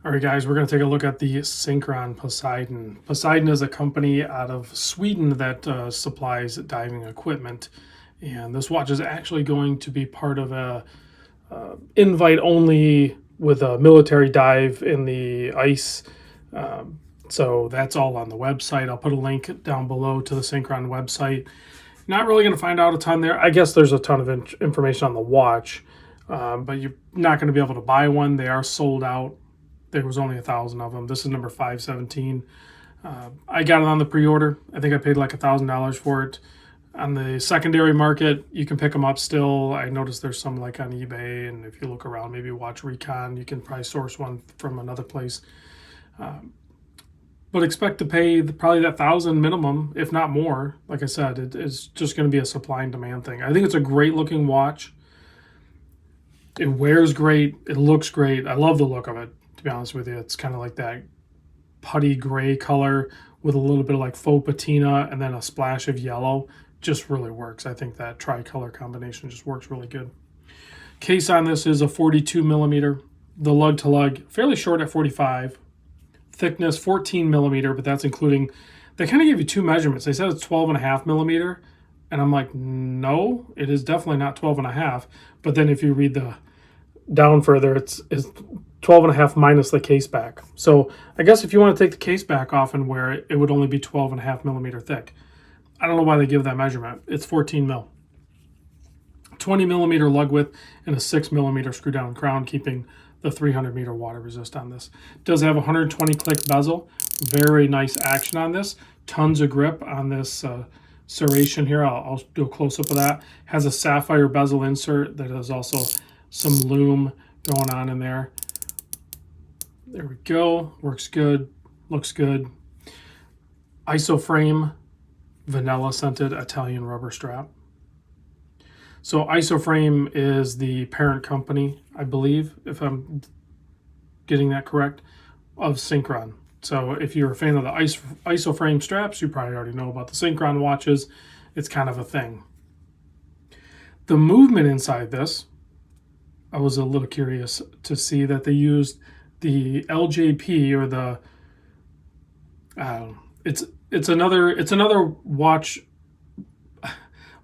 All right, guys, we're going to take a look at the Synchron Poseidon. Poseidon is a company out of Sweden that supplies diving equipment. And this watch is actually going to be part of a invite only with a military dive in the ice. So that's all on the website. I'll put a link down below to the Synchron website. Not really going to find out a ton there. I guess there's a ton of information on the watch, but you're not going to be able to buy one. They are sold out. There was only 1,000 of them. This is number 517. I got it on the pre-order. I think I paid like $1,000 for it. On the secondary market, you can pick them up still. I noticed there's some like on eBay, and if you look around, maybe Watch Recon, you can probably source one from another place. But expect to pay probably that 1,000 minimum, if not more. Like I said, it's just going to be a supply and demand thing. I think it's a great looking watch. It wears great. It looks great. I love the look of it, to be honest with you. It's kind of like that putty gray color with a little bit of like faux patina and then a splash of yellow. Just really works. I think that tricolor combination just works really good. Case on this is a 42 millimeter. The lug to lug, fairly short at 45. Thickness 14 millimeter, but that's including, they kind of give you two measurements. They said it's 12.5 millimeter. And I'm like, no, it is definitely not 12.5. But then if you read the down further, it's 12.5 minus the case back. So I guess if you want to take the case back off and wear it, it would only be 12.5 millimeter thick. I don't know why they give that measurement. It's 14 mil. 20 millimeter lug width and a 6 millimeter screw down crown, keeping the 300 meter water resist on this. It does have 120 click bezel. Very nice action on this. Tons of grip on this serration here. I'll do a close up of that. Has a sapphire bezel insert that has also some lume going on in there. There we go. Works good. Looks good. Isoframe, vanilla scented Italian rubber strap. So Isoframe is the parent company, I believe, if I'm getting that correct, of Synchron. So if you're a fan of the Isoframe straps, you probably already know about the Synchron watches. It's kind of a thing. The movement inside this, I was a little curious to see that they used the LJP or the it's another watch,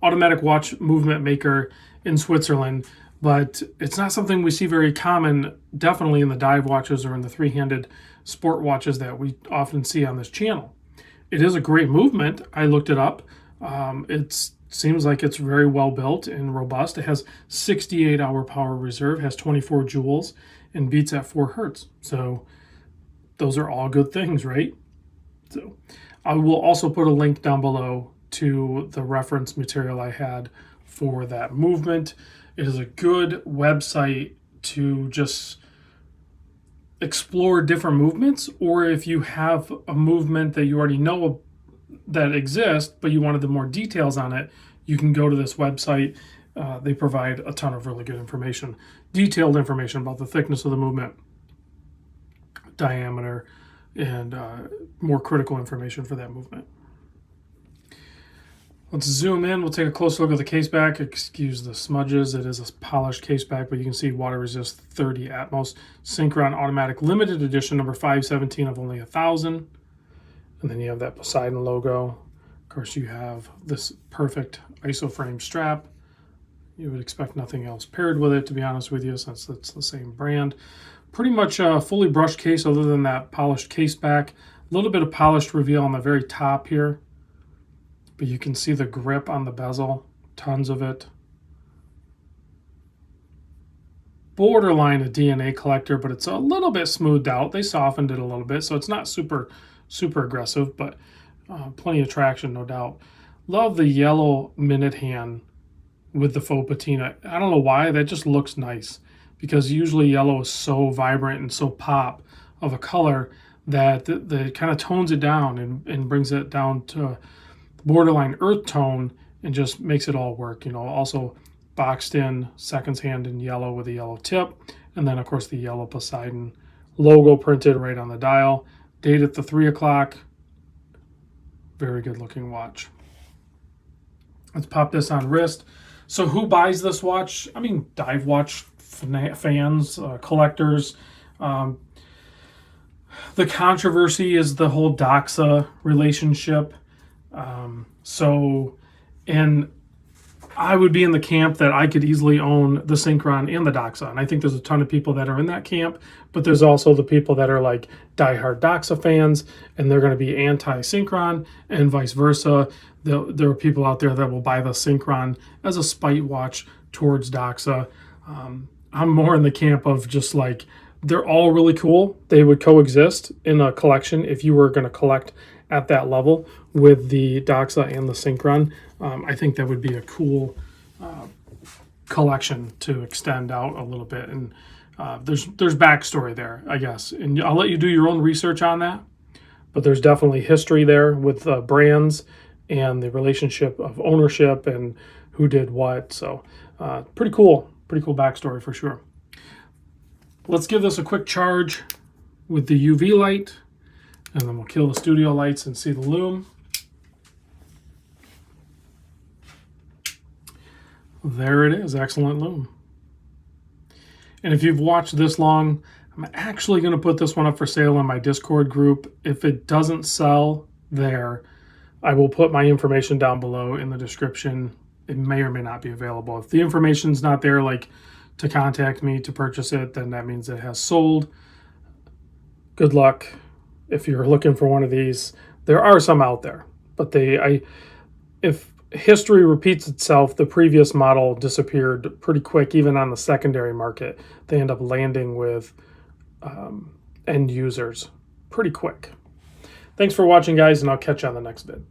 automatic watch movement maker in Switzerland, but it's not something we see very common, definitely in the dive watches or in the three-handed sport watches that we often see on this channel. It is a great movement. I looked it up. It seems like it's very well built and robust. It has 68-hour power reserve, has 24 joules, and beats at 4 hertz. So those are all good things, right? So I will also put a link down below to the reference material I had for that movement. It is a good website to just explore different movements, or if you have a movement that you already know that exists, but you wanted the more details on it, you can go to this website. They provide a ton of really good information, detailed information about the thickness of the movement, diameter, and more critical information for that movement. Let's zoom in. We'll take a close look at the case back. Excuse the smudges. It is a polished case back, but you can see water resist 30 Atmos. Synchron Automatic Limited Edition number 517 of only 1,000. And then you have that Poseidon logo. Of course, you have this perfect Isoframe strap. You would expect nothing else paired with it, to be honest with you, since it's the same brand. Pretty much a fully brushed case other than that polished case back. A little bit of polished reveal on the very top here. But you can see the grip on the bezel. Tons of it. Borderline a DNA collector, but it's a little bit smoothed out. They softened it a little bit, so it's not super aggressive, but plenty of traction, no doubt. Love the yellow minute hand with the faux patina. I don't know why, that just looks nice, because usually yellow is so vibrant and so pop of a color that it kind of tones it down and brings it down to borderline earth tone and just makes it all work. You know, also boxed in seconds hand in yellow with a yellow tip, and then of course the yellow Poseidon logo printed right on the dial. Date at the 3 o'clock. Very good looking watch. Let's pop this on wrist. So who buys this watch? I mean, dive watch fans, collectors. The controversy is the whole Doxa relationship. And I would be in the camp that I could easily own the Synchron and the Doxa. And I think there's a ton of people that are in that camp, but there's also the people that are like diehard Doxa fans, and they're going to be anti-Synchron, and vice versa. There are people out there that will buy the Synchron as a spite watch towards Doxa. I'm more in the camp of just like, they're all really cool. They would coexist in a collection if you were going to collect at that level with the Doxa and the Synchron. I think that would be a cool collection to extend out a little bit. And there's backstory there, I guess. And I'll let you do your own research on that. But there's definitely history there with brands and the relationship of ownership and who did what. So pretty cool backstory for sure. Let's give this a quick charge with the UV light, and then we'll kill the studio lights and see the lume. There it is, excellent lume. And if you've watched this long, I'm actually going to put this one up for sale in my Discord group. If it doesn't sell there, I will put my information down below in the description. It may or may not be available. If the information's not there, like to contact me to purchase it, then that means it has sold. Good luck if you're looking for one of these. There are some out there, but if history repeats itself, the previous model disappeared pretty quick, even on the secondary market. They end up landing with end users pretty quick. Thanks for watching, guys, and I'll catch you on the next vid.